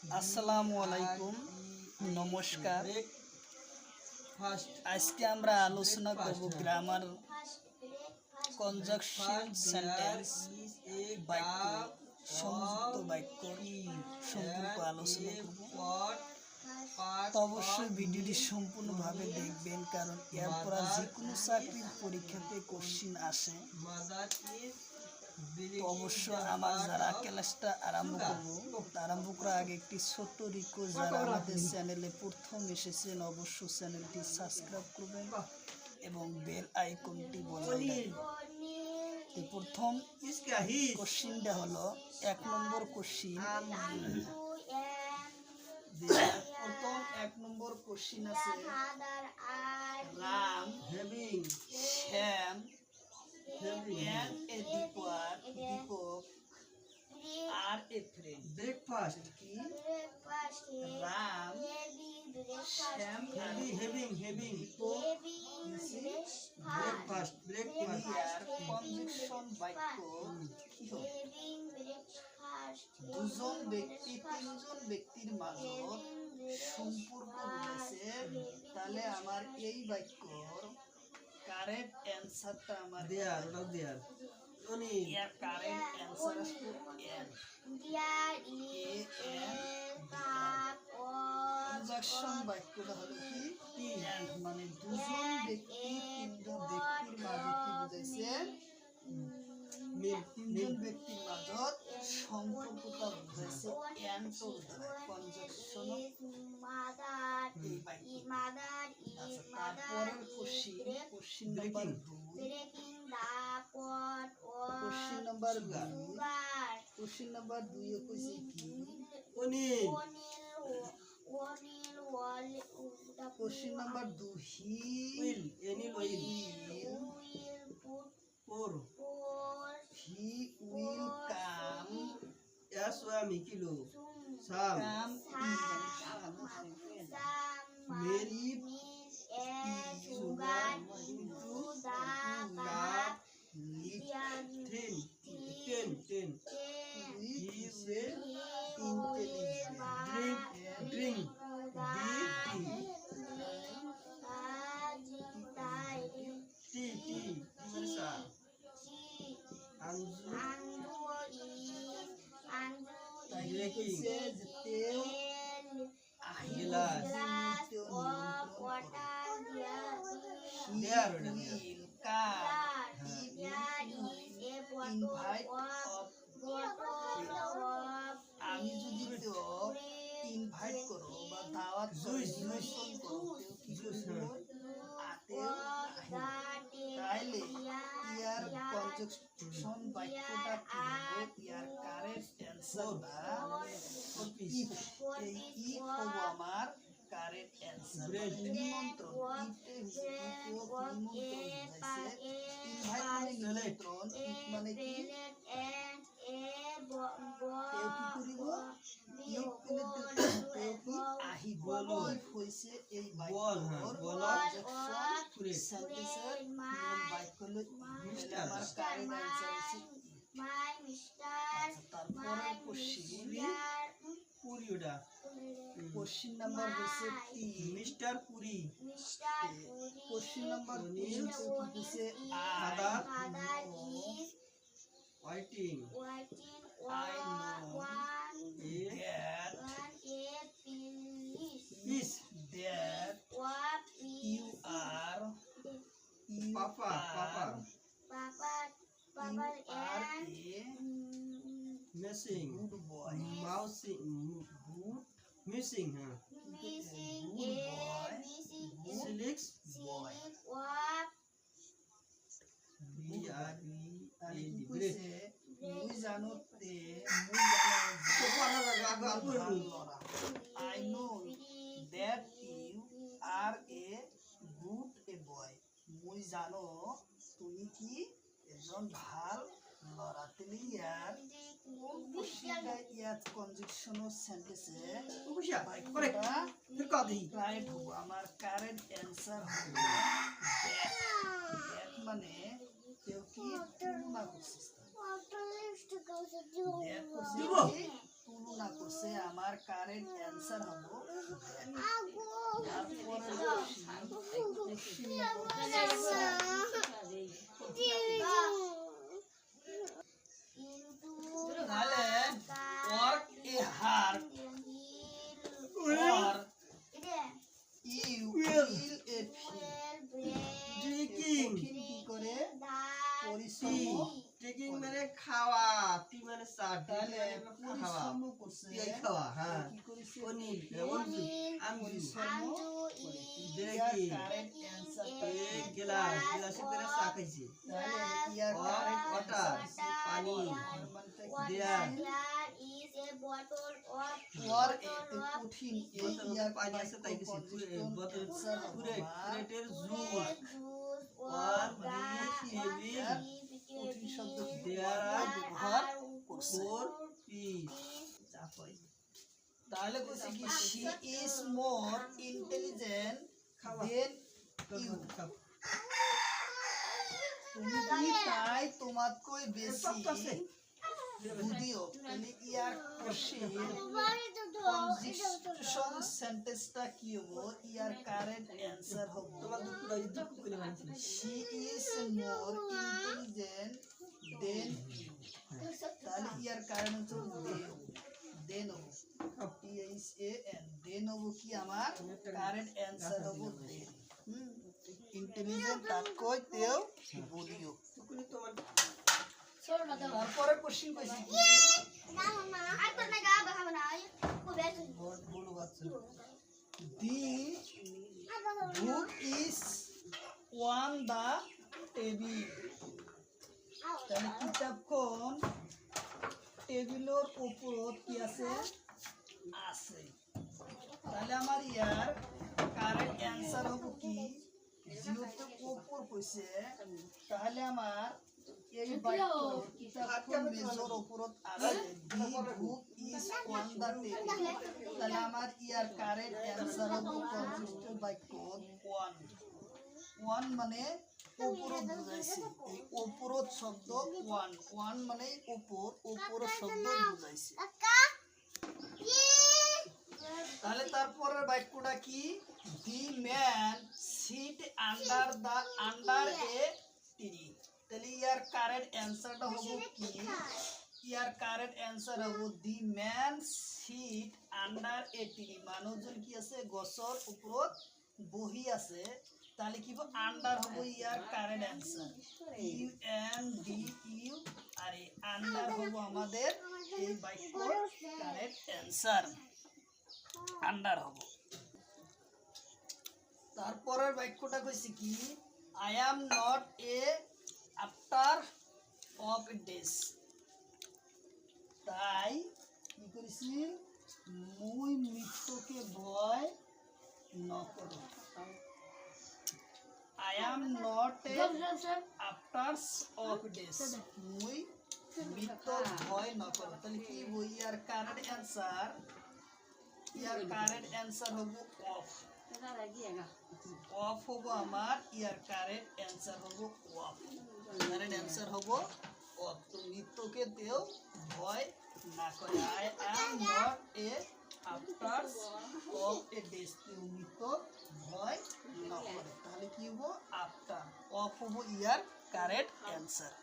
আসসালামু আলাইকুম, নমস্কার। আজকে আমরা আলোচনা করব গ্রামার, কনজাংশন, সেন্টেন্স, বাক্য, সংযুক্ত বাক্য সম্পর্কে আলোচনা করব। তো অবশ্যই ভিডিওটি সম্পূর্ণভাবে দেখবেন, কারণ এরপর যে কোনো চাকরির পরীক্ষাতে কোশ্চিন আসে। তো অবশ্য আমার যারা ক্লাসটা আরম্ভ করার আগে একটি ছোট্ট রিকোয়েস্ট, যারা আমাদের চ্যানেলে প্রথম এসেছেন অবশ্যই চ্যানেলটি সাবস্ক্রাইব করবেন এবং বেল আইকনটি বাজাবেন। তো প্রথম কোশ্চিনটা হলো 1 নম্বর কোশ্চিন। প্রথম 1 নম্বর কোশ্চিন আছে, Ram Shyam and a Deepak are a friend. Breakfast. Ram, Shyam, Having. Deepak Breakfast. Here conjunction বাক্য কি হবে? দুজন ব্যক্তি তিনজন ব্যক্তির মাঝে সম্পর্ক রয়েছে, তাহলে আমার এই বাক্যর কারেক্ট অ্যানসারটা আমার There. এর কারেক্ট অ্যানসার আসবে এন। কনজাংশন বাক্যটা হলো কি এন্ড, মানে দুজন ব্যক্তি তিনজন ব্যক্তির মাঝে কি বুঝাইছে, তিনজন ব্যক্তির মাঝত সম্পর্কটা বুঝাইছে এন্ড তো কনজাংশন এই বাক্য। তারপরের কোশ্চিন নাম্বার 2। কোশ্চিন নাম্বার 2 এ কইছে কি, question number 2, he will come Mary sugar into the cup. Ten. He will intelligent. Drink. Tea. তাইলে কইছে যে তেল গিলাস। আমি যদি ইনভাইট করো বা দাওয়াত তাইলে ইয়ার কনজাংশন বাক্যটা কি হবে, ইয়ার কারেক্ট অ্যানসারটা ইফ। এই ইফ হলো আমার কারেক্ট অ্যানসার। নিমন্ত্রণ, নিমন্ত্রণ বুঝাইছে ইনভাইট মানে নিমন্ত্রণ, ইফ মানে কি কেউ কি করিব, ইফ পেলে কেউ কি আহিব। ইফ হইছে এই বাক্যর কনজাংশন সেন্টেন্সের নিয়ম বাক্য হলো আমার কারেক্ট অ্যানসার হইছে। তারপরে কোশ্চিন নাম্বার হচ্ছে 3, মিস্টার পুরি। কোশ্চিন নাম্বার 3 হচ্ছে Father waiting. I know that you are Papa. a Missing. good boy. Missing. Good boy. Silix. Boy. মুই জানো I know that you are a good boy. মুই জানো তুমি কি একজন ভাল লড়া। তেলে ইয়ার কোন কোশ্চিনটা ইয়ার কনজাংশন সেন্টেন্সে বাক্যটা রাইট হবে। আমার কারেক্ট অ্যানসার হবে দ্যাট মানে কেউ কি তুলনা করছে, তুলনা করছে আমার আর কারেক্ট অ্যান্সার হবো তারপরে তাহলে work A heart or you will a Drinking. কি করে টি পরিশ্রম ড্রিঙ্কিং মানে খাওয়া টি মানে চা তাহলে খাওয়া পরিশ্রম করছে এই খাওয়া হ্যাঁ কি করেছে অনিল আমজু পরিশ্রম ড্রিঙ্কিং কারেক্ট অ্যান্সার এক গ্লাস গ্লাসে করে চা খাইছে তাহলে ইয়ার কারেক্ট ওয়াটার পানি দেয়ার ওয়ার এতে কঠিন এই ইয়ার পানি আছে তাই কিছু বোতল ক্রেটের জুস ওয়ান টেবিল কঠিন শব্দ দেয়ার আর ব্যবহার করছে ফোর পিস তাহলে কইছে কি she is more intelligent than you তুমি কি তাই তোমাতকৈ বেশি বুদ্ধিও তাহলে ইয়ার কোশ্চেন কনজাংশন সেন্টেন্সটা কি হবো ইয়ার কারেক্ট অ্যানসার হবে তোমার দুঃখ করে মানছি she is more intelligent than you তাহলে ইয়ার কারেক্ট অ্যানসার দেন হবো দেন হবো কি আমার কারেক্ট অ্যানসার হবো দেন ইন্টেলিজেন্ট তাৎকই তেও বলিও তুমি তোমার তারপরে কোশ্চেন কইছি কি বলো বাচ্চা the book is on the table তাহলে কিতাবখন টেবিলের উপর কি আছে আছে তাহলে আমার ইয়ার কারেক্ট অ্যানসার হবো কি যেহেতু উপর কইছে তাহলে আমার এই বাক্য কিতাবখন মেজর উপরত আছে the book is on the table তাহলে আমার ইয়ার কারেক্ট অ্যানসার হবো কনসিস্টেন্ট বাক্য ওয়ান ওয়ান মানে উপরত বুঝাইছে এই উপরত শব্দ ওয়ান ওয়ান মানে উপর উপরত শব্দ বুঝাইছে তাহলে তারপরের বাক্যটা কি the man sit under a tree তাহলে ইয়ার কারেক্ট অ্যানসারটা হবো কি ইয়ার কারেক্ট অ্যানসার হবো the man sit under a tree মানুষজন কি আছে গছর উপরত বহি আছে তাহলে কি হবো আন্ডার হবো ইয়ার correct answer U N D U R এই আন্ডার হবো আমাদের এই বাক্যর কারেক্ট অ্যানসার আন্ডার হবো তারপরের বাক্যটা কইছে কি আই অ্যাম নট এ আফটার অফ ডেস তাই কি করেছি মুই মৃত্যুকে ভয় নকরো I am not a after of days. মুই মৃত্যু ভয় নকরো তাহলে কি বই ইয়ার কারেক্ট অ্যানসার হবো অফ অফ হবো আমার ইয়ার কারেক্ট অ্যানসার হবো অফ কারেক্ট অ্যানসার হবো অফ তো মৃত্যুকে তেও ভয় না করে আই অ্যাম নট এ আফটার অফ এ ডেস তেও মৃত্যু ভয় না করে তাহলে কি হবো আফটার অফ হবো ইয়ার কারেক্ট অ্যানসার